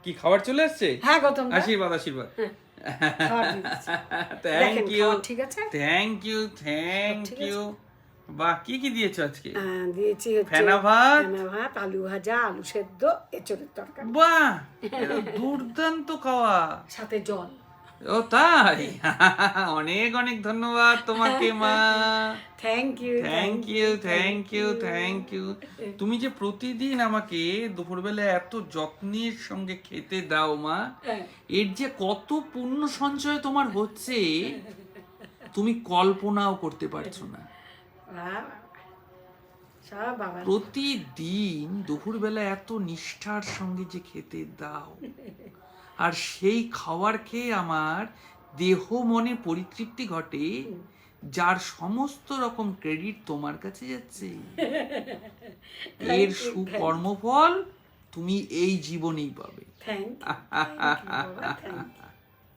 কি খাবার চলে আসছে? হ্যাঁ গৌতম দা, আশীর্বাদ আশীর্বাদ। খাবার দিয়ে দিচ্ছি। থ্যাংক দেখেন, ইউ খাবার ঠিক আছে? থ্যাংক ইউ থ্যাংক ঠিক ইউ। বাহ, কি কি দিয়েছো আজকে? দিয়েছি হচ্ছে ফেনা ভাত? ফেনা ভাত, আলু ভাজা, আলু সেদ্ধ, এঁচড়ের তরকারি, বাহ, এটা দুর্দান্ত খাওয়া। সাথে জল। ও তাই? অনেক অনেক ধন্যবাদ তোমাকে মা। Thank you thank you thank you thank you. তুমি যে প্রতিদিন আমাকে দুপুরবেলা এত যত্নের সঙ্গে খেতে দাও মা, এর যে কত পুণ্য সঞ্চয় তোমার হচ্ছে তুমি কল্পনাও করতে পারছো না। সব বাবা। প্রতিদিন দুপুরবেলা এত নিষ্ঠার সঙ্গে যে খেতে দাও, আর সেই খাবার খেয়ে আমার দেহ মনে পরিতৃপ্তি ঘটে, যার সমস্ত রকম ক্রেডিট তোমার কাছে যাচ্ছে। এর সুকর্মফল তুমি এই জীবনেই পাবে। Thank you.